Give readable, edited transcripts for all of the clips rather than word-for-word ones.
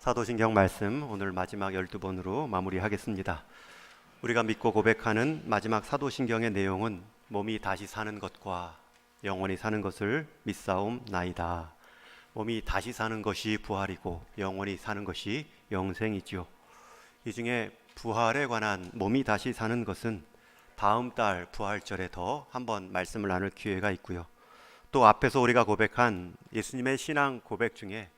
사도신경 말씀 오늘 마지막 12번으로 마무리하겠습니다. 우리가 믿고 고백하는 마지막 사도신경의 내용은 몸이 다시 사는 것과 영원히 사는 것을 믿사옵나이다. 몸이 다시 사는 것이 부활이고 영원히 사는 것이 영생이지요. 이 중에 부활에 관한 몸이 다시 사는 것은 다음 달 부활절에 더 한번 말씀을 나눌 기회가 있고요. 또 앞에서 우리가 고백한 예수님의 신앙 고백 중에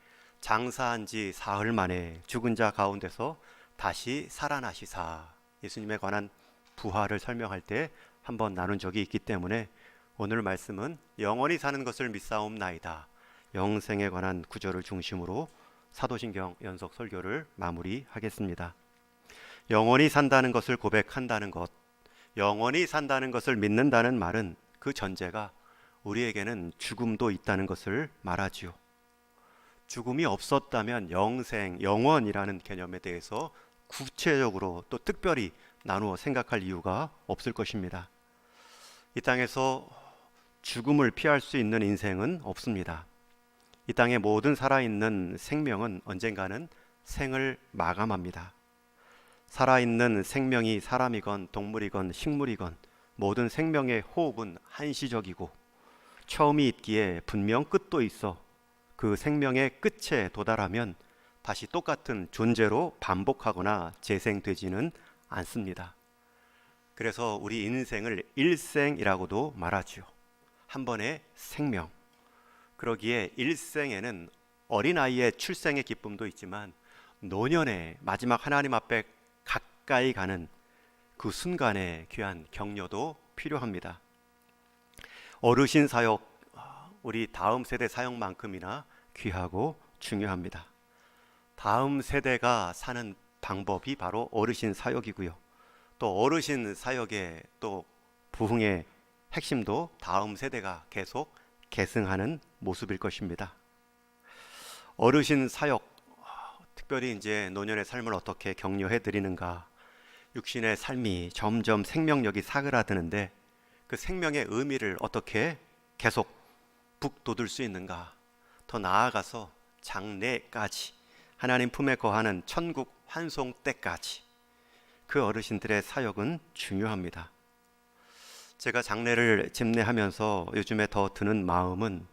장사한 지 사흘 만에 죽은 자 가운데서 다시 살아나시사 예수님에 관한 부활을 설명할 때 한번 나눈 적이 있기 때문에 오늘 말씀은 영원히 사는 것을 믿사옵나이다. 영생에 관한 구절을 중심으로 사도신경 연속 설교를 마무리하겠습니다. 영원히 산다는 것을 고백한다는 것, 영원히 산다는 것을 믿는다는 말은 그 전제가 우리에게는 죽음도 있다는 것을 말하지요. 죽음이 없었다면 영생, 영원이라는 개념에 대해서 구체적으로 또 특별히 나누어 생각할 이유가 없을 것입니다. 이 땅에서 죽음을 피할 수 있는 인생은 없습니다. 이 땅의 모든 살아있는 생명은 언젠가는 생을 마감합니다. 살아있는 생명이 사람이건 동물이건 식물이건 모든 생명의 호흡은 한시적이고 처음이 있기에 분명 끝도 있어 그 생명의 끝에 도달하면 다시 똑같은 존재로 반복하거나 재생되지는 않습니다. 그래서 우리 인생을 일생이라고도 말하지요. 한 번의 생명. 그러기에 일생에는 어린아이의 출생의 기쁨도 있지만 노년의 마지막 하나님 앞에 가까이 가는 그 순간의 귀한 격려도 필요합니다. 어르신 사역, 우리 다음 세대 사역만큼이나 귀하고 중요합니다. 다음 세대가 사는 방법이 바로 어르신 사역이고요. 또 어르신 사역의 또 부흥의 핵심도 다음 세대가 계속 계승하는 모습일 것입니다. 어르신 사역, 특별히 이제 노년의 삶을 어떻게 격려해 드리는가, 육신의 삶이 점점 생명력이 사그라드는데 그 생명의 의미를 어떻게 계속 북돋을 수 있는가, 더 나아가서 장래까지 하나님 품에 거하는 천국 환송 때까지 그 어르신들의 사역은 중요합니다. 제가 장례를 집례하면서 요즘에 더 드는 마음은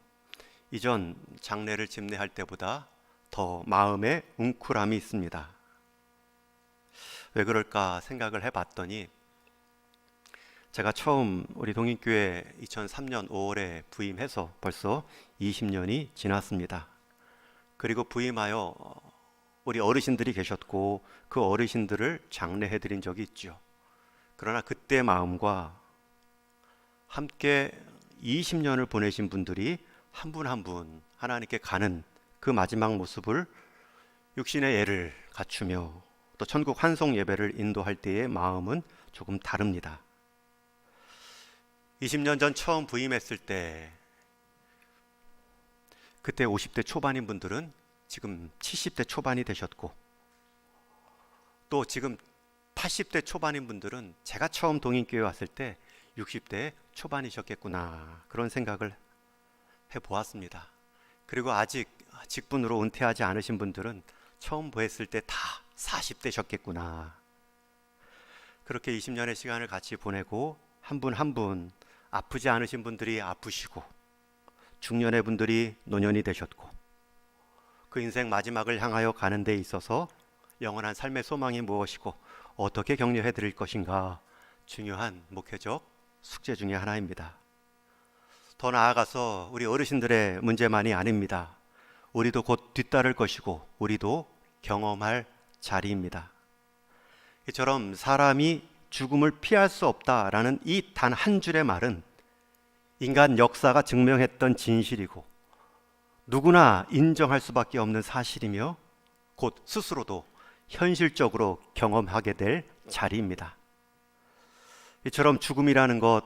이전 장례를 집례할 때보다 더 마음에 웅크람이 있습니다. 왜 그럴까 생각을 해봤더니 제가 처음 우리 동인교회 2003년 5월에 부임해서 벌써 20년이 지났습니다. 그리고 부임하여 우리 어르신들이 계셨고 그 어르신들을 장례해 드린 적이 있죠. 그러나 그때 마음과 함께 20년을 보내신 분들이 한 분 한 분 하나님께 가는 그 마지막 모습을 육신의 예를 갖추며 또 천국 환송 예배를 인도할 때의 마음은 조금 다릅니다. 20년 전 처음 부임했을 때 그때 50대 초반인 분들은 지금 70대 초반이 되셨고 또 지금 80대 초반인 분들은 제가 처음 동인교회 왔을 때 60대 초반이셨겠구나 그런 생각을 해보았습니다. 그리고 아직 직분으로 은퇴하지 않으신 분들은 처음 뵀을 때 다 40대셨겠구나. 그렇게 20년의 시간을 같이 보내고 한 분 한 분 아프지 않으신 분들이 아프시고 중년의 분들이 노년이 되셨고 그 인생 마지막을 향하여 가는 데 있어서 영원한 삶의 소망이 무엇이고 어떻게 격려해 드릴 것인가 중요한 목회적 숙제 중에 하나입니다. 더 나아가서 우리 어르신들의 문제만이 아닙니다. 우리도 곧 뒤따를 것이고 우리도 경험할 자리입니다. 이처럼 사람이 죽음을 피할 수 없다라는 이 단 한 줄의 말은 인간 역사가 증명했던 진실이고 누구나 인정할 수밖에 없는 사실이며 곧 스스로도 현실적으로 경험하게 될 자리입니다. 이처럼 죽음이라는 것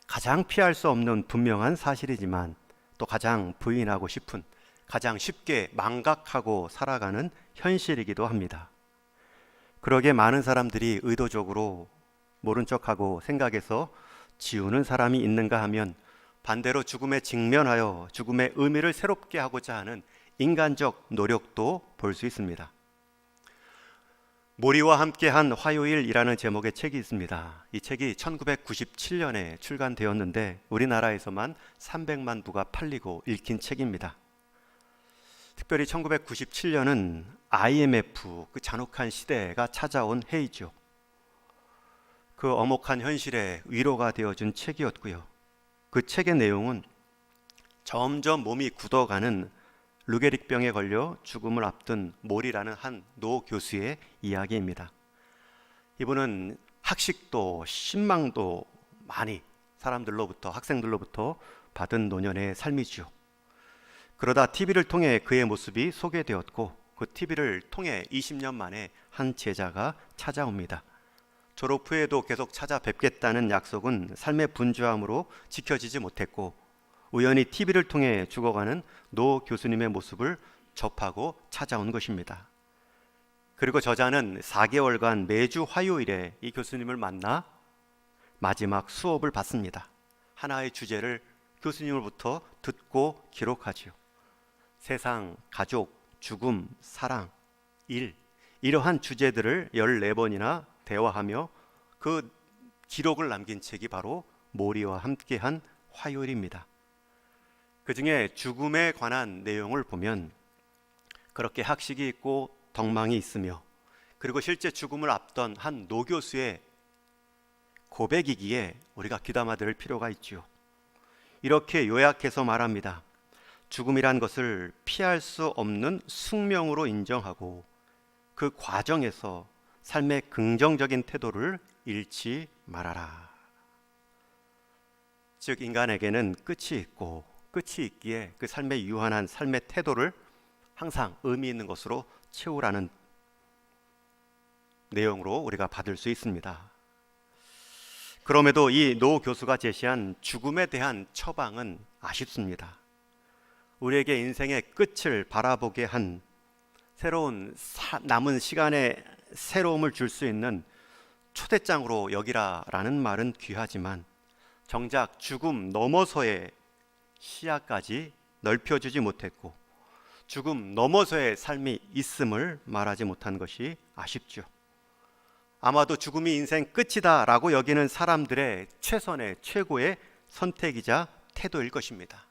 가장 피할 수 없는 분명한 사실이지만 또 가장 부인하고 싶은, 가장 쉽게 망각하고 살아가는 현실이기도 합니다. 그러기에 많은 사람들이 의도적으로 모른 척하고 생각해서 지우는 사람이 있는가 하면 반대로 죽음에 직면하여 죽음의 의미를 새롭게 하고자 하는 인간적 노력도 볼 수 있습니다. 모리와 함께한 화요일이라는 제목의 책이 있습니다. 이 책이 1997년에 출간되었는데 우리나라에서만 300만 부가 팔리고 읽힌 책입니다. 특별히 1997년은 IMF, 그 잔혹한 시대가 찾아온 해이죠. 그 엄혹한 현실에 위로가 되어준 책이었고요. 그 책의 내용은 점점 몸이 굳어가는 루게릭병에 걸려 죽음을 앞둔 몰이라는 한 노 교수의 이야기입니다. 이분은 학식도 신망도 많이 사람들로부터, 학생들로부터 받은 노년의 삶이죠. 그러다 TV를 통해 그의 모습이 소개되었고 그 TV를 통해 20년 만에 한 제자가 찾아옵니다. 졸업 후에도 계속 찾아뵙겠다는 약속은 삶의 분주함으로 지켜지지 못했고 우연히 TV를 통해 죽어가는 노 교수님의 모습을 접하고 찾아온 것입니다. 그리고 저자는 4개월간 매주 화요일에 이 교수님을 만나 마지막 수업을 받습니다. 하나의 주제를 교수님으로부터 듣고 기록하지요. 세상, 가족, 죽음, 사랑, 일, 이러한 주제들을 14번이나 대화하며 그 기록을 남긴 책이 바로 모리와 함께한 화요일입니다. 그 중에 죽음에 관한 내용을 보면 그렇게 학식이 있고 덕망이 있으며 그리고 실제 죽음을 앞둔 한 노교수의 고백이기에 우리가 귀담아 들을 필요가 있지요. 이렇게 요약해서 말합니다. 죽음이란 것을 피할 수 없는 숙명으로 인정하고 그 과정에서 삶의 긍정적인 태도를 잃지 말아라. 즉 인간에게는 끝이 있고 끝이 있기에 그 삶의 유한한 삶의 태도를 항상 의미 있는 것으로 채우라는 내용으로 우리가 받을 수 있습니다. 그럼에도 이 노 교수가 제시한 죽음에 대한 처방은 아쉽습니다. 우리에게 인생의 끝을 바라보게 한 새로운 남은 시간에 새로움을 줄 수 있는 초대장으로 여기라라는 말은 귀하지만 정작 죽음 너머서의 시야까지 넓혀주지 못했고 죽음 너머서의 삶이 있음을 말하지 못한 것이 아쉽죠. 아마도 죽음이 인생 끝이다 라고 여기는 사람들의 최선의 최고의 선택이자 태도일 것입니다.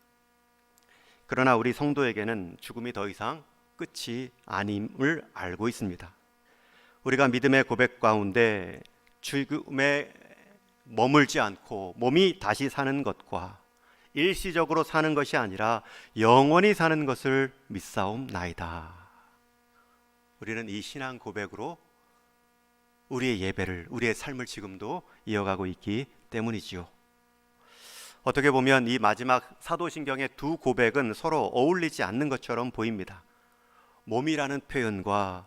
그러나 우리 성도에게는 죽음이 더 이상 끝이 아님을 알고 있습니다. 우리가 믿음의 고백 가운데 죽음에 머물지 않고 몸이 다시 사는 것과 일시적으로 사는 것이 아니라 영원히 사는 것을 믿사옵나이다. 우리는 이 신앙 고백으로 우리의 예배를, 우리의 삶을 지금도 이어가고 있기 때문이지요. 어떻게 보면 이 마지막 사도신경의 두 고백은 서로 어울리지 않는 것처럼 보입니다. 몸이라는 표현과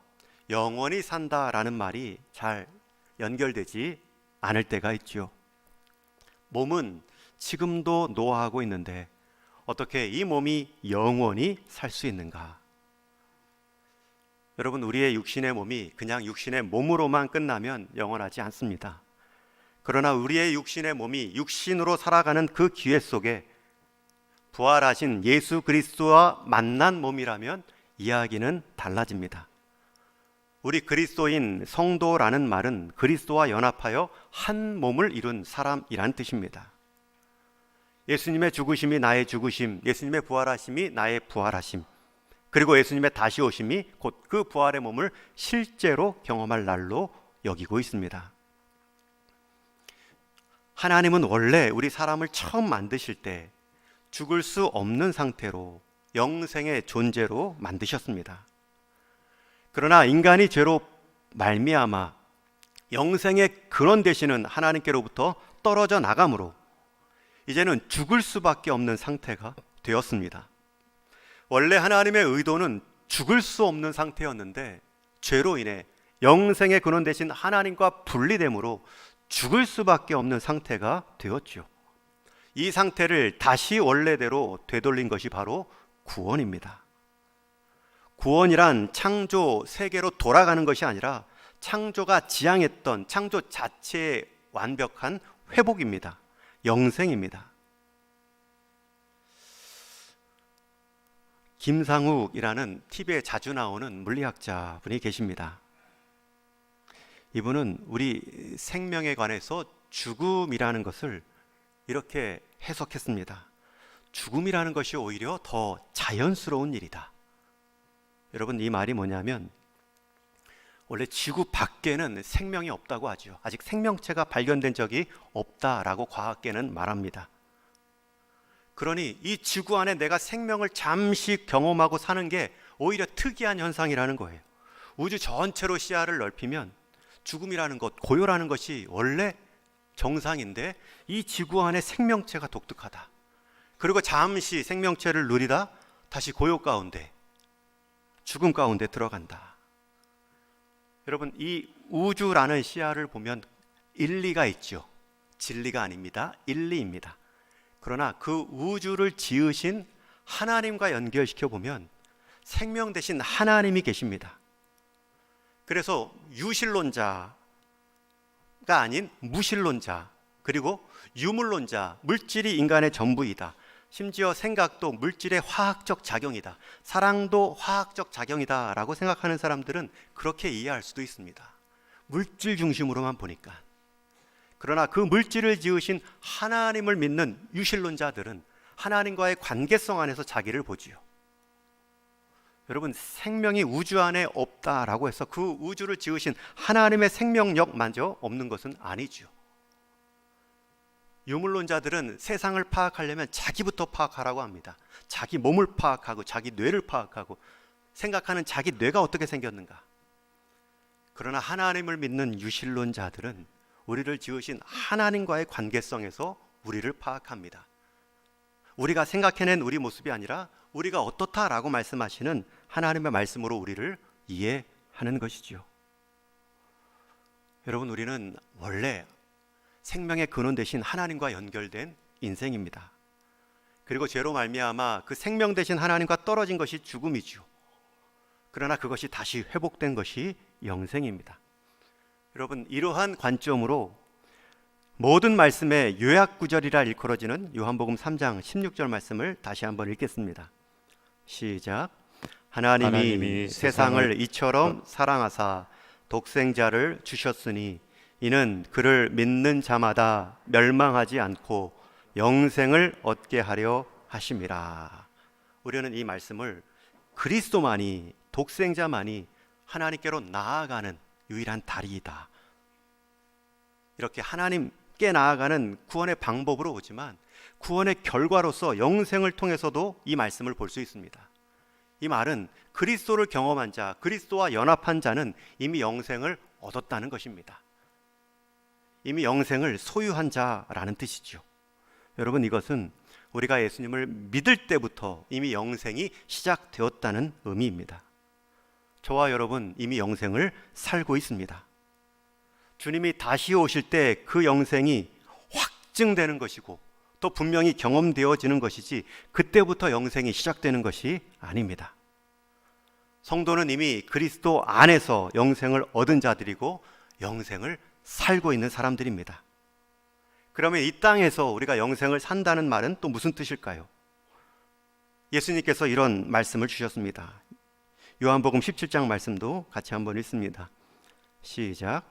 영원히 산다라는 말이 잘 연결되지 않을 때가 있죠. 몸은 지금도 노화하고 있는데 어떻게 이 몸이 영원히 살 수 있는가? 여러분, 우리의 육신의 몸이 그냥 육신의 몸으로만 끝나면 영원하지 않습니다. 그러나 우리의 육신의 몸이 육신으로 살아가는 그 기회 속에 부활하신 예수 그리스도와 만난 몸이라면 이야기는 달라집니다. 우리 그리스도인 성도라는 말은 그리스도와 연합하여 한 몸을 이룬 사람이란 뜻입니다. 예수님의 죽으심이 나의 죽으심, 예수님의 부활하심이 나의 부활하심, 그리고 예수님의 다시 오심이 곧 그 부활의 몸을 실제로 경험할 날로 여기고 있습니다. 하나님은 원래 우리 사람을 처음 만드실 때 죽을 수 없는 상태로 영생의 존재로 만드셨습니다. 그러나 인간이 죄로 말미암아 영생의 근원 되시는 하나님께로부터 떨어져 나감으로 이제는 죽을 수밖에 없는 상태가 되었습니다. 원래 하나님의 의도는 죽을 수 없는 상태였는데 죄로 인해 영생의 근원 되신 하나님과 분리됨으로 죽을 수밖에 없는 상태가 되었죠. 이 상태를 다시 원래대로 되돌린 것이 바로 구원입니다. 구원이란 창조 세계로 돌아가는 것이 아니라 창조가 지향했던 창조 자체의 완벽한 회복입니다. 영생입니다. 김상욱이라는 TV에 자주 나오는 물리학자 분이 계십니다. 이분은 우리 생명에 관해서 죽음이라는 것을 이렇게 해석했습니다. 죽음이라는 것이 오히려 더 자연스러운 일이다. 여러분, 이 말이 뭐냐면 원래 지구 밖에는 생명이 없다고 하죠. 아직 생명체가 발견된 적이 없다라고 과학계는 말합니다. 그러니 이 지구 안에 내가 생명을 잠시 경험하고 사는 게 오히려 특이한 현상이라는 거예요. 우주 전체로 시야를 넓히면 죽음이라는 것, 고요라는 것이 원래 정상인데 이 지구 안에 생명체가 독특하다. 그리고 잠시 생명체를 누리다 다시 고요 가운데, 죽음 가운데 들어간다. 여러분, 이 우주라는 시야를 보면 일리가 있죠. 진리가 아닙니다. 일리입니다. 그러나 그 우주를 지으신 하나님과 연결시켜 보면 생명 대신 하나님이 계십니다. 그래서 유실론자가 아닌 무실론자, 그리고 유물론자, 물질이 인간의 전부이다. 심지어 생각도 물질의 화학적 작용이다. 사랑도 화학적 작용이다 라고 생각하는 사람들은 그렇게 이해할 수도 있습니다. 물질 중심으로만 보니까. 그러나 그 물질을 지으신 하나님을 믿는 유실론자들은 하나님과의 관계성 안에서 자기를 보지요. 여러분, 생명이 우주 안에 없다라고 해서 그 우주를 지으신 하나님의 생명력마저 없는 것은 아니죠. 유물론자들은 세상을 파악하려면 자기부터 파악하라고 합니다. 자기 몸을 파악하고 자기 뇌를 파악하고 생각하는 자기 뇌가 어떻게 생겼는가. 그러나 하나님을 믿는 유실론자들은 우리를 지으신 하나님과의 관계성에서 우리를 파악합니다. 우리가 생각해낸 우리 모습이 아니라 우리가 어떻다라고 말씀하시는 하나님의 말씀으로 우리를 이해하는 것이죠. 여러분, 우리는 원래 생명의 근원 되신 하나님과 연결된 인생입니다. 그리고 죄로 말미암아 그 생명 되신 하나님과 떨어진 것이 죽음이죠. 그러나 그것이 다시 회복된 것이 영생입니다. 여러분, 이러한 관점으로 모든 말씀의 요약 구절이라 일컬어지는 요한복음 3장 16절 말씀을 다시 한번 읽겠습니다. 시작. 하나님이 세상을 이처럼 사랑하사 독생자를 주셨으니 이는 그를 믿는 자마다 멸망하지 않고 영생을 얻게 하려 하심이라. 우리는 이 말씀을 그리스도만이, 독생자만이 하나님께로 나아가는 유일한 다리이다, 이렇게 하나님께 나아가는 구원의 방법으로 보지만 구원의 결과로서 영생을 통해서도 이 말씀을 볼 수 있습니다. 이 말은 그리스도를 경험한 자, 그리스도와 연합한 자는 이미 영생을 얻었다는 것입니다. 이미 영생을 소유한 자라는 뜻이죠. 여러분, 이것은 우리가 예수님을 믿을 때부터 이미 영생이 시작되었다는 의미입니다. 저와 여러분 이미 영생을 살고 있습니다. 주님이 다시 오실 때 그 영생이 확증되는 것이고 또 분명히 경험되어지는 것이지 그때부터 영생이 시작되는 것이 아닙니다. 성도는 이미 그리스도 안에서 영생을 얻은 자들이고 영생을 살고 있는 사람들입니다. 그러면 이 땅에서 우리가 영생을 산다는 말은 또 무슨 뜻일까요? 예수님께서 이런 말씀을 주셨습니다. 요한복음 17장 말씀도 같이 한번 읽습니다. 시작.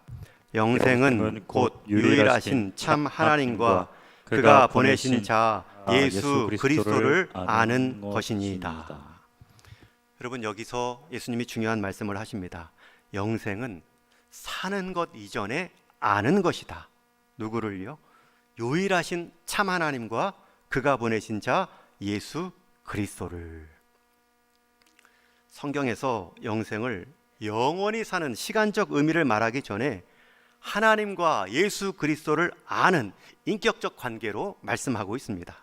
영생은 곧 유일하신 참 하나님과 그가 보내신 자 예수 그리스도를 아는 것이니이다. 여러분, 여기서 예수님이 중요한 말씀을 하십니다. 영생은 사는 것 이전에 아는 것이다. 누구를요? 유일하신 참 하나님과 그가 보내신 자 예수 그리스도를. 성경에서 영생을 영원히 사는 시간적 의미를 말하기 전에 하나님과 예수 그리스도를 아는 인격적 관계로 말씀하고 있습니다.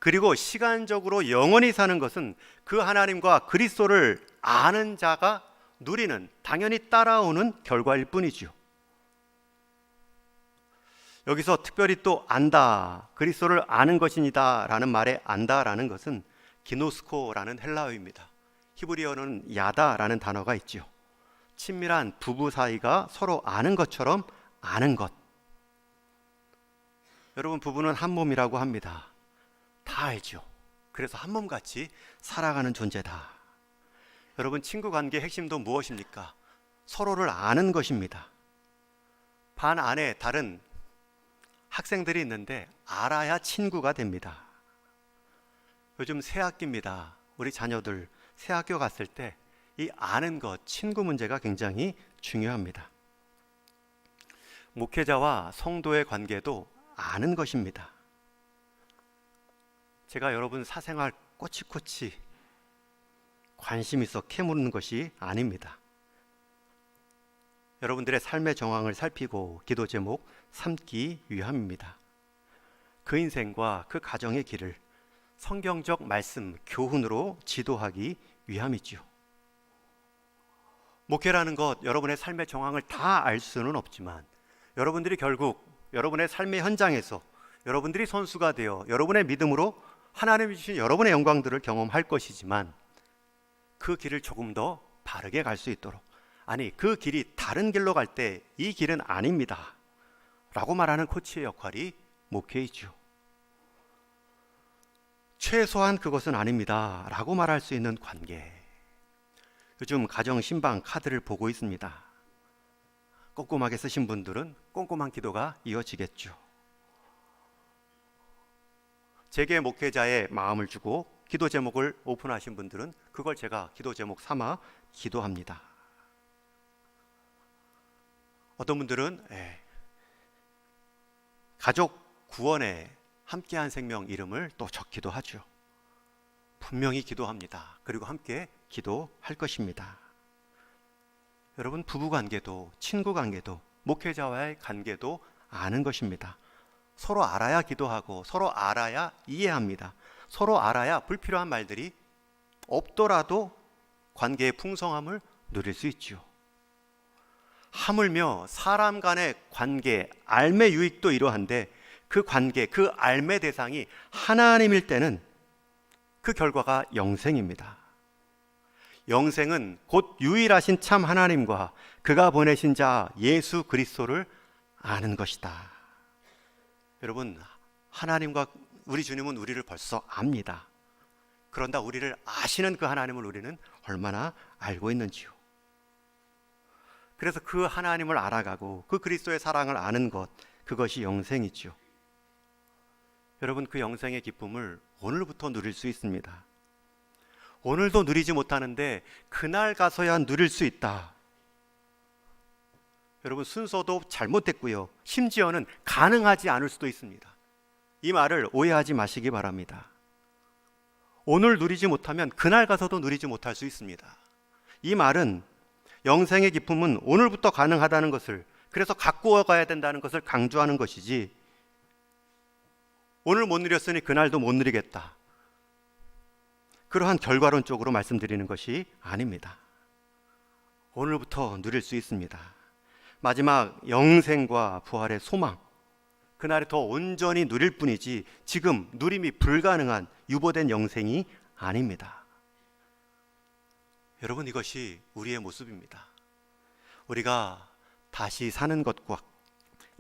그리고 시간적으로 영원히 사는 것은 그 하나님과 그리스도를 아는 자가 누리는, 당연히 따라오는 결과일 뿐이죠. 여기서 특별히 또 안다, 그리스도를 아는 것이니다 라는 말에 안다라는 것은 기노스코라는 헬라어입니다. 히브리어는 야다라는 단어가 있죠. 친밀한 부부 사이가 서로 아는 것처럼 아는 것. 여러분, 부부는 한 몸이라고 합니다. 다 알죠. 그래서 한 몸같이 살아가는 존재다. 여러분, 친구 관계의 핵심도 무엇입니까? 서로를 아는 것입니다. 반 안에 다른 학생들이 있는데 알아야 친구가 됩니다. 요즘 새학기입니다. 우리 자녀들 새학교 갔을 때 이 아는 것, 친구 문제가 굉장히 중요합니다. 목회자와 성도의 관계도 아는 것입니다. 제가 여러분 사생활 꼬치꼬치 관심 있어 캐묻는 것이 아닙니다. 여러분들의 삶의 정황을 살피고 기도 제목 삼기 위함입니다. 그 인생과 그 가정의 길을 성경적 말씀, 교훈으로 지도하기 위함이지요. 목회라는 것, 여러분의 삶의 정황을 다 알 수는 없지만 여러분들이 결국 여러분의 삶의 현장에서 여러분들이 선수가 되어 여러분의 믿음으로 하나님이 주신 여러분의 영광들을 경험할 것이지만 그 길을 조금 더 바르게 갈 수 있도록, 아니 그 길이 다른 길로 갈 때 이 길은 아닙니다 라고 말하는 코치의 역할이 목회이죠. 최소한 그것은 아닙니다 라고 말할 수 있는 관계. 요즘 가정 신방 카드를 보고 있습니다. 꼼꼼하게 쓰신 분들은 꼼꼼한 기도가 이어지겠죠. 제게 목회자의 마음을 주고 기도 제목을 오픈하신 분들은 그걸 제가 기도 제목 삼아 기도합니다. 어떤 분들은 가족 구원에 함께한 생명 이름을 또 적기도 하죠. 분명히 기도합니다. 그리고 함께 기도할 것입니다. 여러분, 부부관계도 친구관계도 목회자와의 관계도 아는 것입니다. 서로 알아야 기도하고 서로 알아야 이해합니다. 서로 알아야 불필요한 말들이 없더라도 관계의 풍성함을 누릴 수 있죠. 하물며 사람 간의 관계, 알매 유익도 이러한데 그 관계, 그 알매 대상이 하나님일 때는 그 결과가 영생입니다. 영생은 곧 유일하신 참 하나님과 그가 보내신 자 예수 그리스도를 아는 것이다. 여러분, 하나님과 우리 주님은 우리를 벌써 압니다. 그런다 우리를 아시는 그 하나님을 우리는 얼마나 알고 있는지요. 그래서 그 하나님을 알아가고 그 그리스도의 사랑을 아는 것, 그것이 영생이죠. 여러분, 그 영생의 기쁨을 오늘부터 누릴 수 있습니다. 오늘도 누리지 못하는데 그날 가서야 누릴 수 있다. 여러분, 순서도 잘못됐고요. 심지어는 가능하지 않을 수도 있습니다. 이 말을 오해하지 마시기 바랍니다. 오늘 누리지 못하면 그날 가서도 누리지 못할 수 있습니다. 이 말은 영생의 기쁨은 오늘부터 가능하다는 것을, 그래서 갖고 가야 된다는 것을 강조하는 것이지, 오늘 못 누렸으니 그날도 못 누리겠다, 그러한 결과론적으로 말씀드리는 것이 아닙니다. 오늘부터 누릴 수 있습니다. 마지막 영생과 부활의 소망, 그날에 더 온전히 누릴 뿐이지 지금 누림이 불가능한 유보된 영생이 아닙니다. 여러분, 이것이 우리의 모습입니다. 우리가 다시 사는 것과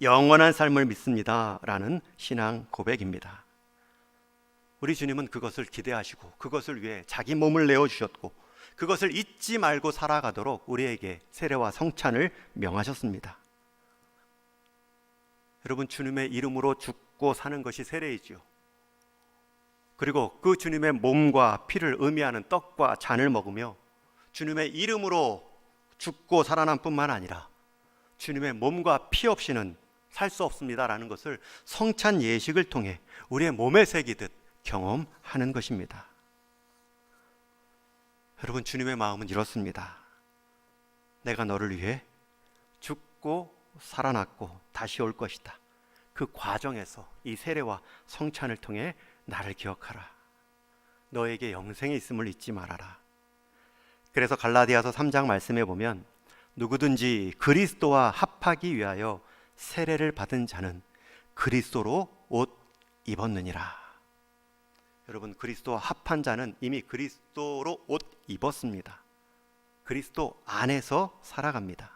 영원한 삶을 믿습니다 라는 신앙 고백입니다. 우리 주님은 그것을 기대하시고 그것을 위해 자기 몸을 내어주셨고 그것을 잊지 말고 살아가도록 우리에게 세례와 성찬을 명하셨습니다. 여러분, 주님의 이름으로 죽고 사는 것이 세례이지요. 그리고 그 주님의 몸과 피를 의미하는 떡과 잔을 먹으며 주님의 이름으로 죽고 살아남 뿐만 아니라 주님의 몸과 피 없이는 살 수 없습니다라는 것을 성찬 예식을 통해 우리의 몸에 새기듯 경험하는 것입니다. 여러분, 주님의 마음은 이렇습니다. 내가 너를 위해 죽고 살아났고 다시 올 것이다. 그 과정에서 이 세례와 성찬을 통해 나를 기억하라. 너에게 영생이 있음을 잊지 말아라. 그래서 갈라디아서 3장 말씀에 보면 누구든지 그리스도와 합하기 위하여 세례를 받은 자는 그리스도로 옷 입었느니라. 여러분, 그리스도와 합한 자는 이미 그리스도로 옷 입었습니다. 그리스도 안에서 살아갑니다.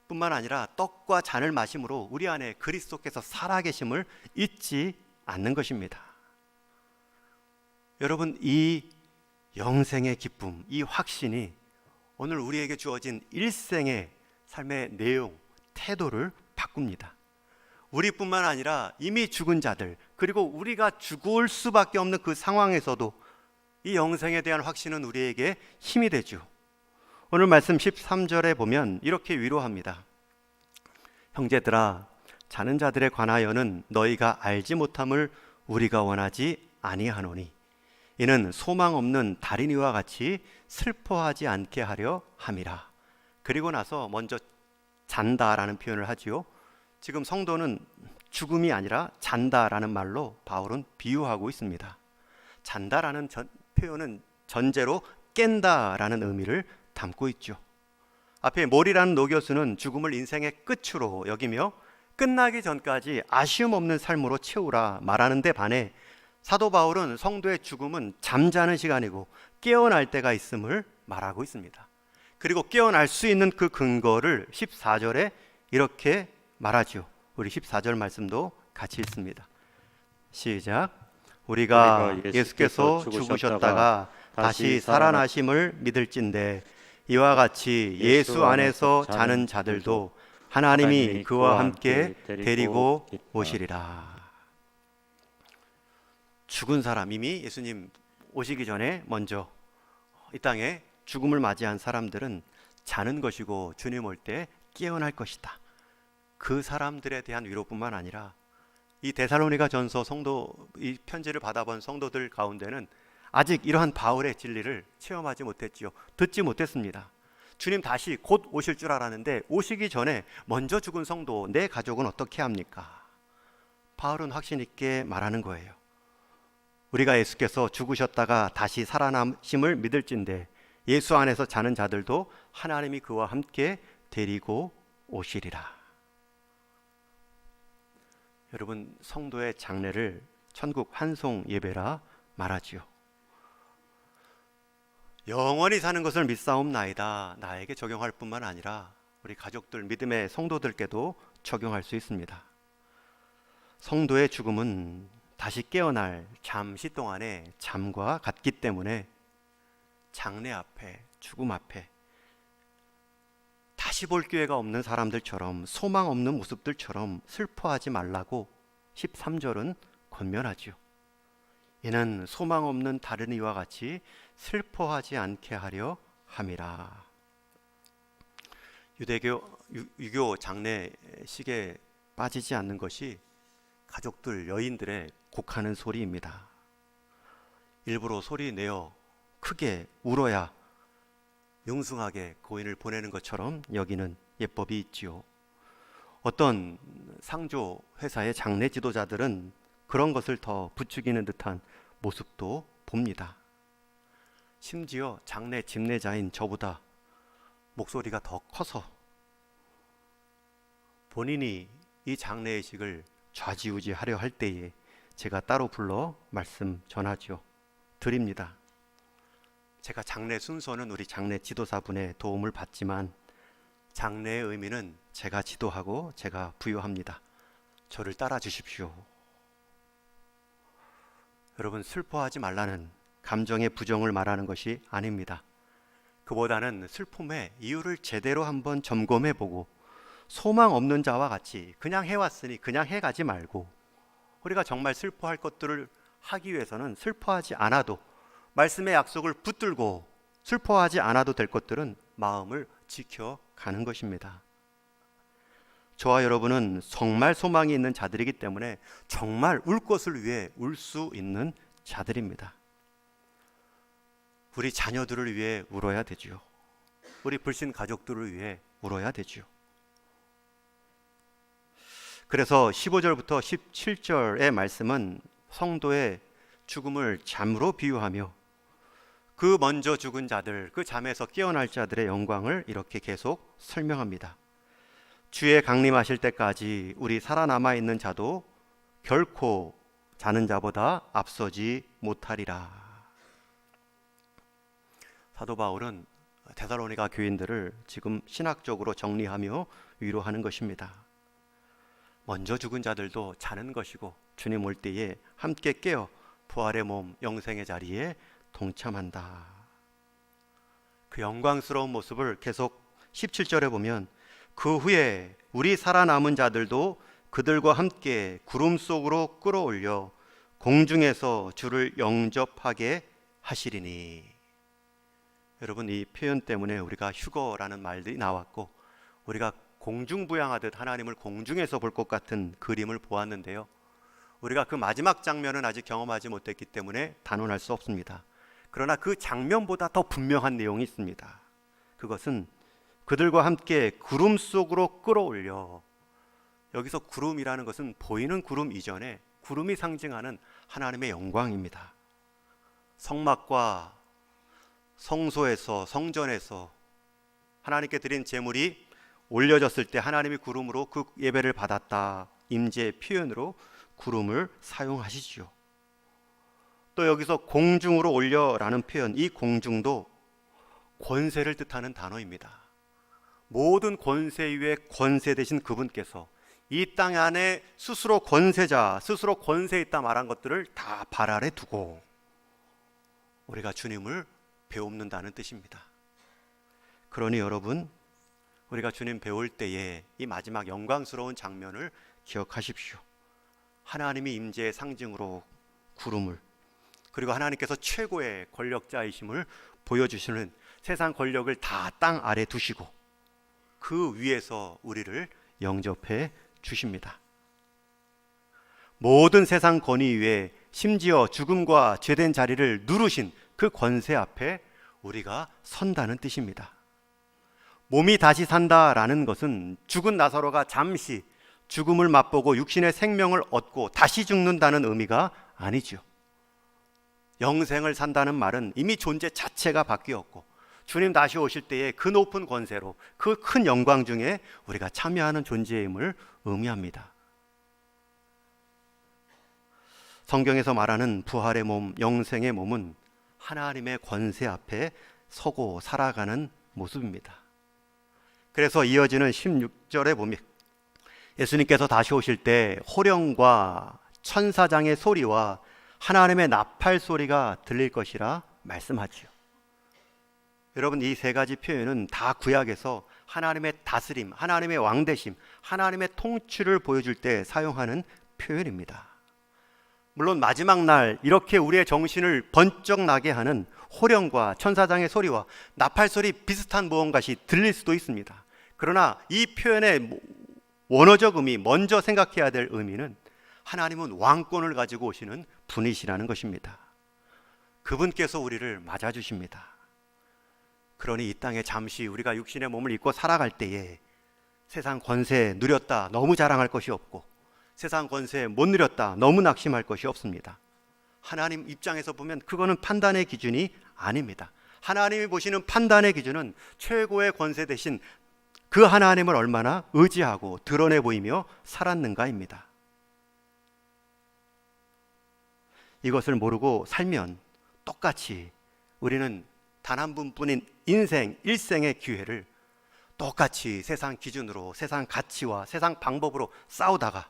뿐만 아니라 떡과 잔을 마심으로 우리 안에 그리스도께서 살아계심을 잊지 않는 것입니다. 여러분, 이 영생의 기쁨, 이 확신이 오늘 우리에게 주어진 일생의 삶의 내용, 태도를 바꿉니다. 우리뿐만 아니라 이미 죽은 자들, 그리고 우리가 죽을 수밖에 없는 그 상황에서도 이 영생에 대한 확신은 우리에게 힘이 되죠. 오늘 말씀 13절에 보면 이렇게 위로합니다. 형제들아, 자는 자들에 관하여는 너희가 알지 못함을 우리가 원하지 아니하노니 이는 소망 없는 달인 이와 같이 슬퍼하지 않게 하려 함이라. 그리고 나서 먼저 잔다라는 표현을 하지요. 지금 성도는 죽음이 아니라 잔다라는 말로 바울은 비유하고 있습니다. 잔다라는 표현은 전제로 깬다라는 의미를 담고 있죠. 앞에 몰이라는 노교수는 죽음을 인생의 끝으로 여기며 끝나기 전까지 아쉬움 없는 삶으로 채우라 말하는 데 반해 사도 바울은 성도의 죽음은 잠자는 시간이고 깨어날 때가 있음을 말하고 있습니다. 그리고 깨어날 수 있는 그 근거를 14절에 이렇게 말하죠. 우리 14절 말씀도 같이 읽습니다. 시작. 우리가 예수께서 죽으셨다가 다시 살아나심을 믿을진대 이와 같이 예수 안에서 자는 자들도 하나님이 그와 함께 데리고 오시리라. 죽은 사람, 이미 예수님 오시기 전에 먼저 이 땅에 죽음을 맞이한 사람들은 자는 것이고 주님 올 때 깨어날 것이다. 그 사람들에 대한 위로뿐만 아니라 이 데살로니가 전서 성도, 이 편지를 받아본 성도들 가운데는 아직 이러한 바울의 진리를 체험하지 못했지요. 듣지 못했습니다. 주님 다시 곧 오실 줄 알았는데 오시기 전에 먼저 죽은 성도, 내 가족은 어떻게 합니까? 바울은 확신 있게 말하는 거예요. 우리가 예수께서 죽으셨다가 다시 살아나심을 믿을진대 예수 안에서 자는 자들도 하나님이 그와 함께 데리고 오시리라. 여러분, 성도의 장례를 천국 환송 예배라 말하지요. 영원히 사는 것을 믿사옵나이다. 나에게 적용할 뿐만 아니라 우리 가족들, 믿음의 성도들께도 적용할 수 있습니다. 성도의 죽음은 다시 깨어날 잠시 동안의 잠과 같기 때문에 장례 앞에, 죽음 앞에 다시 볼 기회가 없는 사람들처럼, 소망 없는 모습들처럼 슬퍼하지 말라고 13절은 권면하지요. 이는 소망 없는 다른 이와 같이 슬퍼하지 않게 하려 함이라. 유교 장례식에 빠지지 않는 것이 가족들, 여인들의 곡하는 소리입니다. 일부러 소리 내어 크게 울어야 용숭하게 고인을 보내는 것처럼 여기는 예법이 있지요. 어떤 상조 회사의 장례 지도자들은 그런 것을 더 부추기는 듯한 모습도 봅니다. 심지어 장례 집례자인 저보다 목소리가 더 커서 본인이 이 장례의식을 좌지우지하려 할 때에 제가 따로 불러 말씀 전하죠. 드립니다. 제가 장례 순서는 우리 장례 지도사분의 도움을 받지만 장례의 의미는 제가 지도하고 제가 부여합니다. 저를 따라 주십시오. 여러분, 슬퍼하지 말라는 감정의 부정을 말하는 것이 아닙니다. 그보다는 슬픔의 이유를 제대로 한번 점검해보고 소망 없는 자와 같이 그냥 해왔으니 그냥 해가지 말고 우리가 정말 슬퍼할 것들을 하기 위해서는 슬퍼하지 않아도, 말씀의 약속을 붙들고 슬퍼하지 않아도 될 것들은 마음을 지켜가는 것입니다. 저와 여러분은 정말 소망이 있는 자들이기 때문에 정말 울 것을 위해 울 수 있는 자들입니다. 우리 자녀들을 위해 울어야 되지요. 우리 불신 가족들을 위해 울어야 되지요. 그래서 15절부터 17절의 말씀은 성도의 죽음을 잠으로 비유하며 그 먼저 죽은 자들, 그 잠에서 깨어날 자들의 영광을 이렇게 계속 설명합니다. 주의 강림하실 때까지 우리 살아남아 있는 자도 결코 자는 자보다 앞서지 못하리라. 사도 바울은 데살로니가 교인들을 지금 신학적으로 정리하며 위로하는 것입니다. 먼저 죽은 자들도 자는 것이고 주님 올 때에 함께 깨어 부활의 몸, 영생의 자리에 동참한다. 그 영광스러운 모습을 계속 17절에 보면 그 후에 우리 살아남은 자들도 그들과 함께 구름 속으로 끌어올려 공중에서 주를 영접하게 하시리니. 여러분, 이 표현 때문에 우리가 휴거라는 말들이 나왔고, 우리가 공중부양하듯 하나님을 공중에서 볼 것 같은 그림을 보았는데요, 우리가 그 마지막 장면은 아직 경험하지 못했기 때문에 단언할 수 없습니다. 그러나 그 장면보다 더 분명한 내용이 있습니다. 그것은 그들과 함께 구름 속으로 끌어올려. 여기서 구름이라는 것은 보이는 구름 이전에 구름이 상징하는 하나님의 영광입니다. 성막과 성소에서, 성전에서 하나님께 드린 제물이 올려졌을 때 하나님이 구름으로 그 예배를 받았다, 임재의 표현으로 구름을 사용하시지요. 또 여기서 공중으로 올려라는 표현, 이 공중도 권세를 뜻하는 단어입니다. 모든 권세 위에 권세 되신 그분께서 이 땅 안에 스스로 권세자, 스스로 권세 있다 말한 것들을 다 발 아래 두고 우리가 주님을 배웁는다는 뜻입니다. 그러니 여러분, 우리가 주님 배울 때에 이 마지막 영광스러운 장면을 기억하십시오. 하나님이 임재의 상징으로 구름을, 그리고 하나님께서 최고의 권력자이심을 보여주시는 세상 권력을 다 땅 아래 두시고 그 위에서 우리를 영접해 주십니다. 모든 세상 권위 위에 심지어 죽음과 죄된 자리를 누르신 그 권세 앞에 우리가 선다는 뜻입니다. 몸이 다시 산다라는 것은 죽은 나사로가 잠시 죽음을 맛보고 육신의 생명을 얻고 다시 죽는다는 의미가 아니죠. 영생을 산다는 말은 이미 존재 자체가 바뀌었고 주님 다시 오실 때에 그 높은 권세로 그 큰 영광 중에 우리가 참여하는 존재임을 의미합니다. 성경에서 말하는 부활의 몸, 영생의 몸은 하나님의 권세 앞에 서고 살아가는 모습입니다. 그래서 이어지는 16절에 보면 예수님께서 다시 오실 때 호령과 천사장의 소리와 하나님의 나팔 소리가 들릴 것이라 말씀하지요. 여러분, 이 세 가지 표현은 다 구약에서 하나님의 다스림, 하나님의 왕되심, 하나님의 통치를 보여줄 때 사용하는 표현입니다. 물론 마지막 날 이렇게 우리의 정신을 번쩍 나게 하는 호령과 천사장의 소리와 나팔 소리 비슷한 무언가시 들릴 수도 있습니다. 그러나 이 표현의 원어적 의미, 먼저 생각해야 될 의미는 하나님은 왕권을 가지고 오시는 분이시라는 것입니다. 그분께서 우리를 맞아주십니다. 그러니 이 땅에 잠시 우리가 육신의 몸을 입고 살아갈 때에 세상 권세 누렸다 너무 자랑할 것이 없고 세상 권세 못 누렸다 너무 낙심할 것이 없습니다. 하나님 입장에서 보면 그거는 판단의 기준이 아닙니다. 하나님이 보시는 판단의 기준은 최고의 권세 대신 그 하나님을 얼마나 의지하고 드러내 보이며 살았는가입니다. 이것을 모르고 살면 똑같이 우리는 단 한 분뿐인 인생, 일생의 기회를 똑같이 세상 기준으로, 세상 가치와 세상 방법으로 싸우다가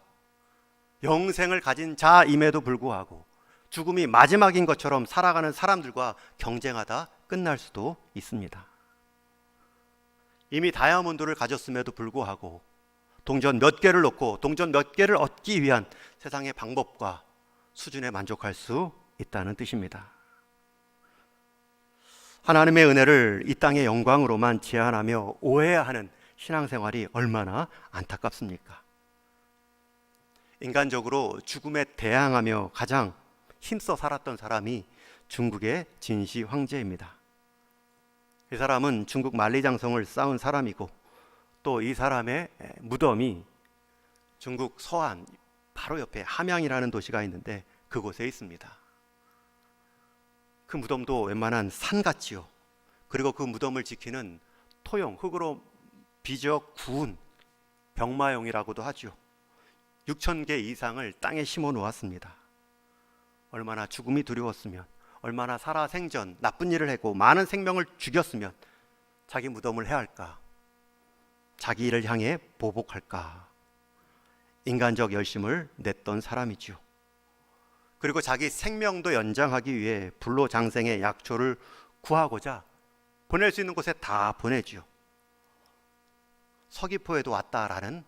영생을 가진 자임에도 불구하고 죽음이 마지막인 것처럼 살아가는 사람들과 경쟁하다 끝날 수도 있습니다. 이미 다이아몬드를 가졌음에도 불구하고 동전 몇 개를 놓고 동전 몇 개를 얻기 위한 세상의 방법과 수준에 만족할 수 있다는 뜻입니다. 하나님의 은혜를 이 땅의 영광으로만 제한하며 오해하는 신앙생활이 얼마나 안타깝습니까? 인간적으로 죽음에 대항하며 가장 힘써 살았던 사람이 중국의 진시 황제입니다. 이 사람은 중국 만리장성을 쌓은 사람이고 또 이 사람의 무덤이 중국 서안 바로 옆에 함양이라는 도시가 있는데 그곳에 있습니다. 그 무덤도 웬만한 산 같지요. 그리고 그 무덤을 지키는 토용, 흙으로 빚어 구운 병마용이라고도 하죠. 6,000개 이상을 땅에 심어 놓았습니다. 얼마나 죽음이 두려웠으면, 얼마나 살아생전 나쁜 일을 했고 많은 생명을 죽였으면 자기 무덤을 해할까, 자기 일을 향해 보복할까, 인간적 열심을 냈던 사람이죠. 그리고 자기 생명도 연장하기 위해 불로장생의 약초를 구하고자 보낼 수 있는 곳에 다 보내죠. 서귀포에도 왔다라는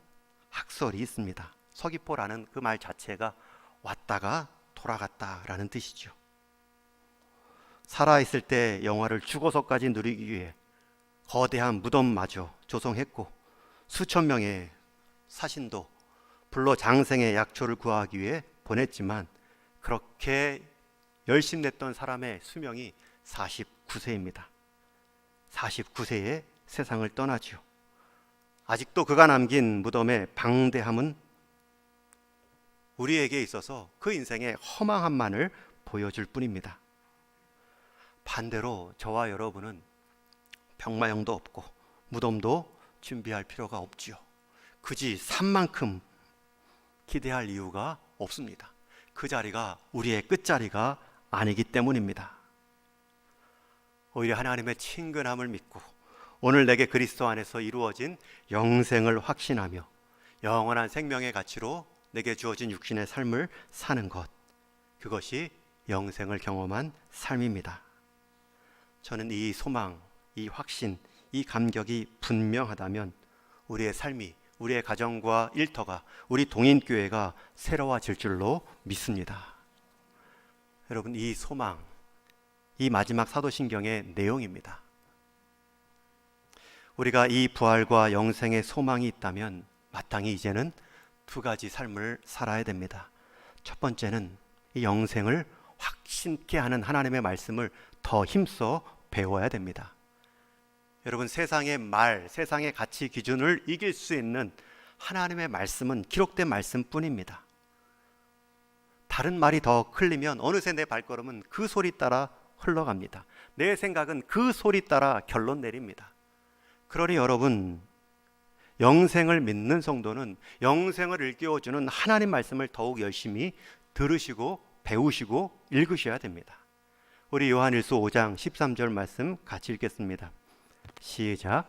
학설이 있습니다. 서귀포라는 그 말 자체가 왔다가 돌아갔다라는 뜻이죠. 살아있을 때 영화를 죽어서까지 누리기 위해 거대한 무덤마저 조성했고 수천 명의 사신도 불러 장생의 약초를 구하기 위해 보냈지만 그렇게 열심냈던 사람의 수명이 49세입니다. 49세에 세상을 떠나지요. 아직도 그가 남긴 무덤의 방대함은 우리에게 있어서 그 인생의 허망함만을 보여줄 뿐입니다. 반대로 저와 여러분은 병마용도 없고 무덤도 준비할 필요가 없지요. 굳이 산만큼 기대할 이유가 없습니다. 그 자리가 우리의 끝자리가 아니기 때문입니다. 오히려 하나님의 친근함을 믿고 오늘 내게 그리스도 안에서 이루어진 영생을 확신하며 영원한 생명의 가치로 내게 주어진 육신의 삶을 사는 것, 그것이 영생을 경험한 삶입니다. 저는 이 소망, 이 확신, 이 감격이 분명하다면 우리의 삶이, 우리의 가정과 일터가, 우리 동인교회가 새로워질 줄로 믿습니다. 여러분, 이 소망, 이 마지막 사도신경의 내용입니다. 우리가 이 부활과 영생의 소망이 있다면 마땅히 이제는 두 가지 삶을 살아야 됩니다. 첫 번째는 이 영생을 확신케 하는 하나님의 말씀을 더 힘써 배워야 됩니다. 여러분, 세상의 말, 세상의 가치 기준을 이길 수 있는 하나님의 말씀은 기록된 말씀뿐입니다. 다른 말이 더 클리면 어느새 내 발걸음은 그 소리 따라 흘러갑니다. 내 생각은 그 소리 따라 결론 내립니다. 그러니 여러분, 영생을 믿는 성도는 영생을 일깨워주는 하나님 말씀을 더욱 열심히 들으시고 배우시고 읽으셔야 됩니다. 우리 요한일서 5장 13절 말씀 같이 읽겠습니다. 시작.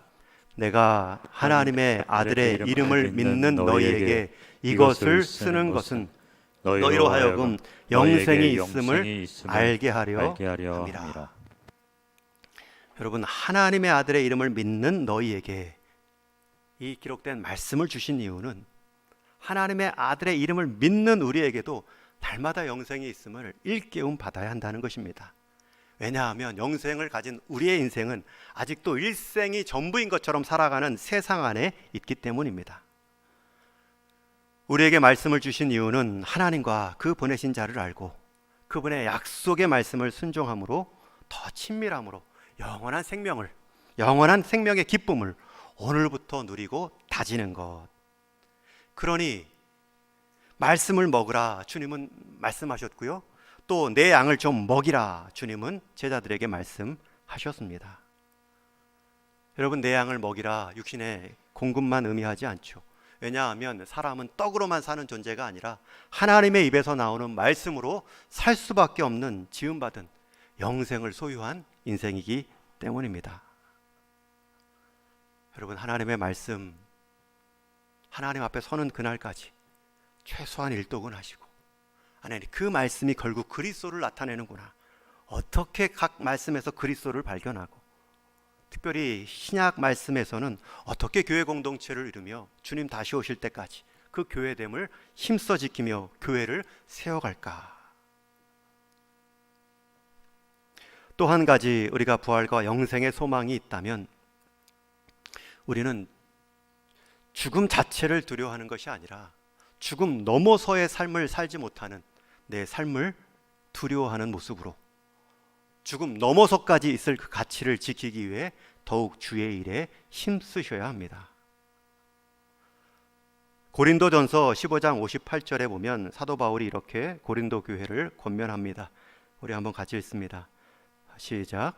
내가 하나님의 아들의 이름을 믿는 너희에게 이것을 쓰는 것은 너희로 하여금 영생이 있음을 알게 하려 함이라. 여러분, 하나님의 아들의 이름을 믿는 너희에게 이 기록된 말씀을 주신 이유는 하나님의 아들의 이름을 믿는 우리에게도 날마다 영생이 있음을 일깨움 받아야 한다는 것입니다. 왜냐하면 영생을 가진 우리의 인생은 아직도 일생이 전부인 것처럼 살아가는 세상 안에 있기 때문입니다. 우리에게 말씀을 주신 이유는 하나님과 그 보내신 자를 알고 그분의 약속의 말씀을 순종함으로 더 친밀함으로 영원한 생명의 기쁨을 오늘부터 누리고 다지는 것. 그러니 말씀을 먹으라 주님은 말씀하셨고요, 또 내 양을 좀 먹이라 주님은 제자들에게 말씀하셨습니다. 여러분, 내 양을 먹이라 육신의 공급만 의미하지 않죠. 왜냐하면 사람은 떡으로만 사는 존재가 아니라 하나님의 입에서 나오는 말씀으로 살 수밖에 없는 지음받은 영생을 소유한 인생이기 때문입니다. 여러분, 하나님의 말씀, 하나님 앞에 서는 그날까지 최소한 일독은 하시고, 하나님 그 말씀이 결국 그리스도를 나타내는구나, 어떻게 각 말씀에서 그리스도를 발견하고, 특별히 신약 말씀에서는 어떻게 교회 공동체를 이루며 주님 다시 오실 때까지 그 교회됨을 힘써 지키며 교회를 세워갈까. 또 한 가지, 우리가 부활과 영생의 소망이 있다면 우리는 죽음 자체를 두려워하는 것이 아니라 죽음 넘어서의 삶을 살지 못하는 내 삶을 두려워하는 모습으로 죽음 넘어서까지 있을 그 가치를 지키기 위해 더욱 주의 일에 힘쓰셔야 합니다. 고린도전서 15장 58절에 보면 사도 바울이 이렇게 고린도 교회를 권면합니다. 우리 한번 같이 읽습니다. 시작.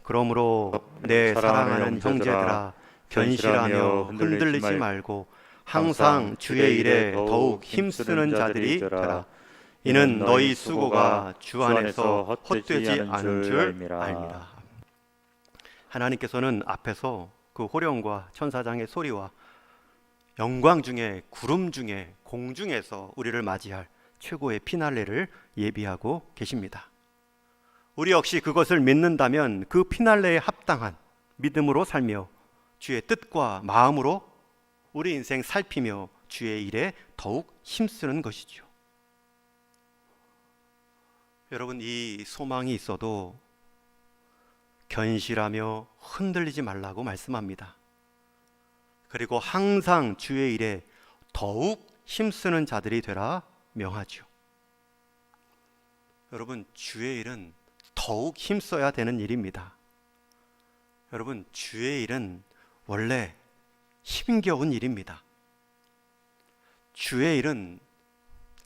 그러므로 내 사랑하는 형제들아, 견실하며 흔들리지 말고 항상 주의 일에 더욱 힘쓰는 자들이 되라. 이는 너희 수고가 주 안에서 헛되지 않은 줄 알미라. 하나님께서는 앞에서 그 호령과 천사장의 소리와 영광 중에, 구름 중에, 공중에서 우리를 맞이할 최고의 피날레를 예비하고 계십니다. 우리 역시 그것을 믿는다면 그 피날레에 합당한 믿음으로 살며 주의 뜻과 마음으로 우리 인생 살피며 주의 일에 더욱 힘쓰는 것이죠. 여러분, 이 소망이 있어도 견실하며 흔들리지 말라고 말씀합니다. 그리고 항상 주의 일에 더욱 힘쓰는 자들이 되라 명하죠. 여러분, 주의 일은 더욱 힘써야 되는 일입니다. 여러분, 주의 일은 원래 힘겨운 일입니다. 주의 일은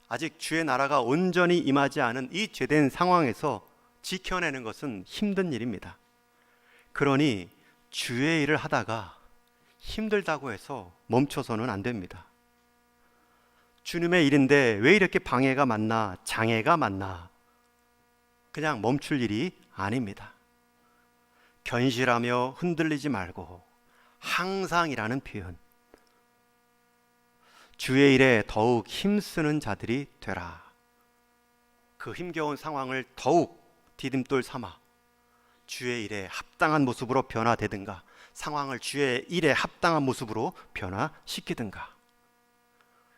아직 주의 나라가 온전히 임하지 않은 이 죄된 상황에서 지켜내는 것은 힘든 일입니다. 그러니 주의 일을 하다가 힘들다고 해서 멈춰서는 안 됩니다. 주님의 일인데 왜 이렇게 방해가 많나, 장애가 많나, 그냥 멈출 일이 아닙니다. 견실하며 흔들리지 말고 항상이라는 표현, 주의 일에 더욱 힘쓰는 자들이 되라. 그 힘겨운 상황을 더욱 디딤돌 삼아 주의 일에 합당한 모습으로 변화되든가, 상황을 주의 일에 합당한 모습으로 변화시키든가.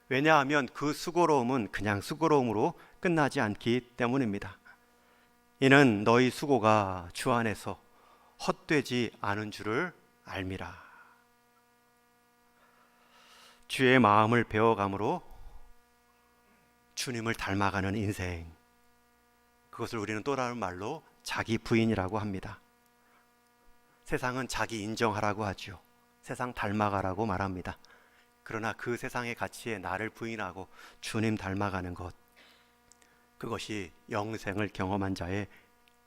왜냐하면 그 수고로움은 그냥 수고로움으로 끝나지 않기 때문입니다. 이는 너희 수고가 주 안에서 헛되지 않은 줄을 알미라. 주의 마음을 배워감으로 주님을 닮아가는 인생, 그것을 우리는 또 다른 말로 자기 부인이라고 합니다. 세상은 자기 인정하라고 하죠. 세상 닮아가라고 말합니다. 그러나 그 세상의 가치에 나를 부인하고 주님 닮아가는 것, 그것이 영생을 경험한 자의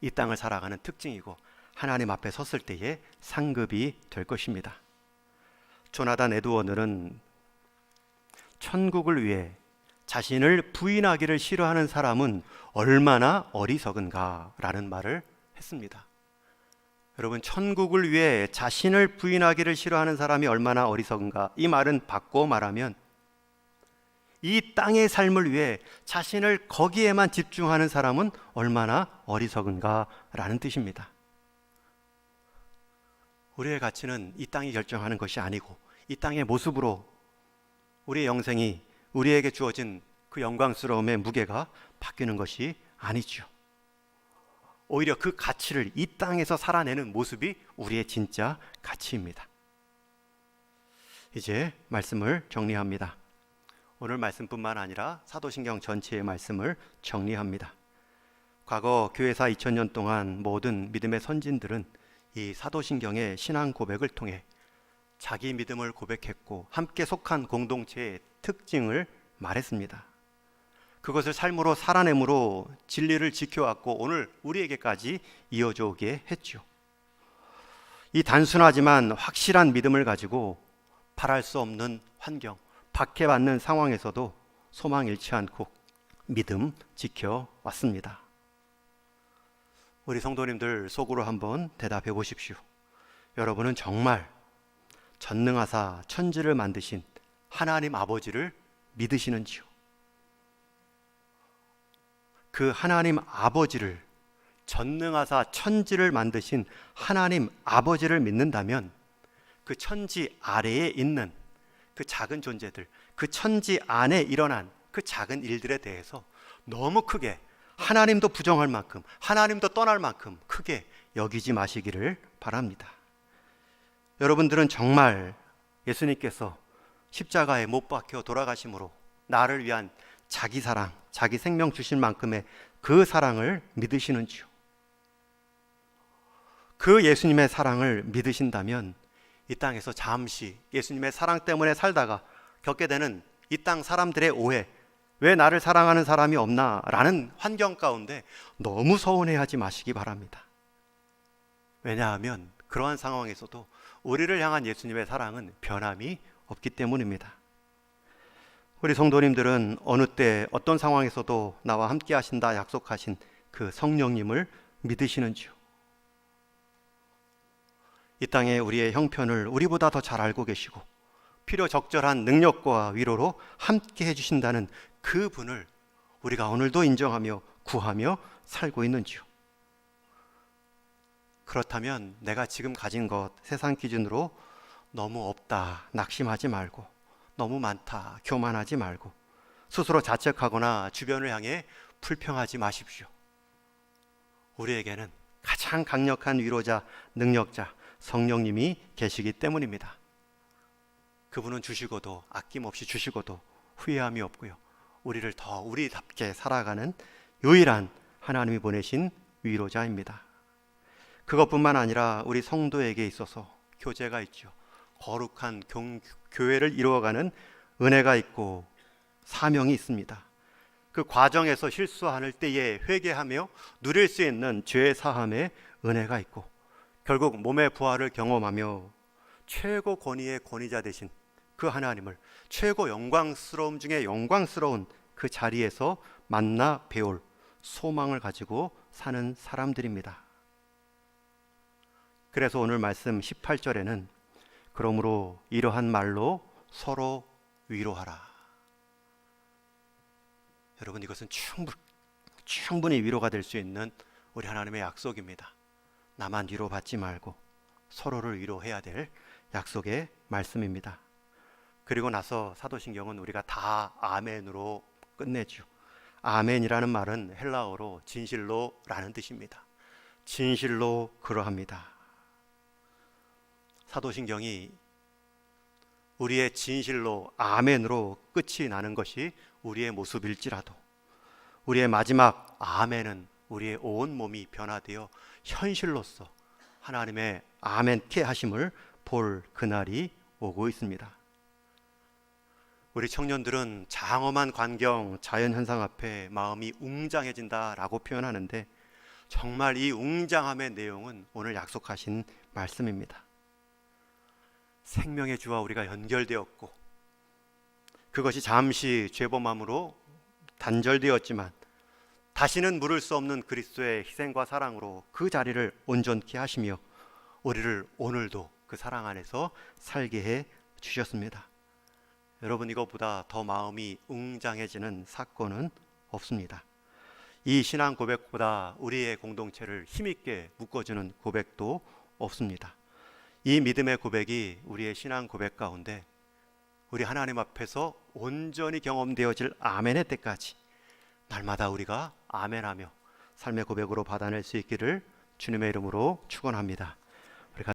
이 땅을 살아가는 특징이고 하나님 앞에 섰을 때의 상급이 될 것입니다. 조나단 에드워드는 천국을 위해 자신을 부인하기를 싫어하는 사람은 얼마나 어리석은가 라는 말을 했습니다. 여러분, 천국을 위해 자신을 부인하기를 싫어하는 사람이 얼마나 어리석은가, 이 말은 바꿔 말하면 이 땅의 삶을 위해 자신을 거기에만 집중하는 사람은 얼마나 어리석은가 라는 뜻입니다. 우리의 가치는 이 땅이 결정하는 것이 아니고 이 땅의 모습으로 우리의 영생이, 우리에게 주어진 그 영광스러움의 무게가 바뀌는 것이 아니죠. 오히려 그 가치를 이 땅에서 살아내는 모습이 우리의 진짜 가치입니다. 이제 말씀을 정리합니다. 오늘 말씀뿐만 아니라 사도신경 전체의 말씀을 정리합니다. 과거 교회사 2000년 동안 모든 믿음의 선진들은 이 사도신경의 신앙 고백을 통해 자기 믿음을 고백했고 함께 속한 공동체의 특징을 말했습니다. 그것을 삶으로 살아내므로 진리를 지켜왔고 오늘 우리에게까지 이어져 오게 했죠. 이 단순하지만 확실한 믿음을 가지고 바랄 수 없는 환경, 박해받는 상황에서도 소망 잃지 않고 믿음 지켜왔습니다. 우리 성도님들 속으로 한번 대답해 보십시오. 여러분은 정말 전능하사 천지를 만드신 하나님 아버지를 믿으시는지요? 그 하나님 아버지를, 전능하사 천지를 만드신 하나님 아버지를 믿는다면 그 천지 아래에 있는 그 작은 존재들, 그 천지 안에 일어난 그 작은 일들에 대해서 너무 크게, 하나님도 부정할 만큼, 하나님도 떠날 만큼 크게 여기지 마시기를 바랍니다. 여러분들은 정말 예수님께서 십자가에 못 박혀 돌아가심으로 나를 위한 자기 사랑, 자기 생명 주신 만큼의 그 사랑을 믿으시는지요? 그 예수님의 사랑을 믿으신다면 이 땅에서 잠시 예수님의 사랑 때문에 살다가 겪게 되는 이 땅 사람들의 오해, 왜 나를 사랑하는 사람이 없나 라는 환경 가운데 너무 서운해하지 마시기 바랍니다. 왜냐하면 그러한 상황에서도 우리를 향한 예수님의 사랑은 변함이 없기 때문입니다. 우리 성도님들은 어느 때 어떤 상황에서도 나와 함께 하신다 약속하신 그 성령님을 믿으시는지요? 이 땅에 우리의 형편을 우리보다 더 잘 알고 계시고 필요 적절한 능력과 위로로 함께 해주신다는 그 분을 우리가 오늘도 인정하며 구하며 살고 있는지요? 그렇다면 내가 지금 가진 것 세상 기준으로 너무 없다 낙심하지 말고 너무 많다 교만하지 말고 스스로 자책하거나 주변을 향해 불평하지 마십시오. 우리에게는 가장 강력한 위로자, 능력자, 성령님이 계시기 때문입니다. 그분은 주시고도 아낌없이 주시고도 후회함이 없고요. 우리를 더 우리답게 살아가는 유일한 하나님이 보내신 위로자입니다. 그것뿐만 아니라 우리 성도에게 있어서 교제가 있죠. 거룩한 교회를 이루어가는 은혜가 있고 사명이 있습니다. 그 과정에서 실수할 때에 회개하며 누릴 수 있는 죄 사함의 은혜가 있고 결국 몸의 부활을 경험하며 최고 권위의 권위자 되신 그 하나님을 최고 영광스러움 중에 영광스러운 그 자리에서 만나 배울 소망을 가지고 사는 사람들입니다. 그래서 오늘 말씀 18절에는 그러므로 이러한 말로 서로 위로하라. 여러분, 이것은 충분히 위로가 될 수 있는 우리 하나님의 약속입니다. 나만 위로받지 말고 서로를 위로해야 될 약속의 말씀입니다. 그리고 나서 사도신경은 우리가 다 아멘으로 끝내죠. 아멘이라는 말은 헬라어로 진실로라는 뜻입니다. 진실로 그러합니다. 사도신경이 우리의 진실로 아멘으로 끝이 나는 것이 우리의 모습일지라도 우리의 마지막 아멘은 우리의 온 몸이 변화되어 현실로서 하나님의 아멘케 하심을 볼 그날이 오고 있습니다. 우리 청년들은 장엄한 광경, 자연현상 앞에 마음이 웅장해진다라고 표현하는데 정말 이 웅장함의 내용은 오늘 약속하신 말씀입니다. 생명의 주와 우리가 연결되었고 그것이 잠시 죄범함으로 단절되었지만 다시는 물을 수 없는 그리스도의 희생과 사랑으로 그 자리를 온전케 하시며 우리를 오늘도 그 사랑 안에서 살게 해 주셨습니다. 여러분, 이것보다 더 마음이 웅장해지는 사건은 없습니다. 이 신앙 고백보다 우리의 공동체를 힘있게 묶어주는 고백도 없습니다. 이 믿음의 고백이 우리의 신앙 고백 가운데 우리 하나님 앞에서 온전히 경험되어질 아멘의 때까지 날마다 우리가 아멘하며 삶의 고백으로 받아낼 수 있기를 주님의 이름으로 축원합니다.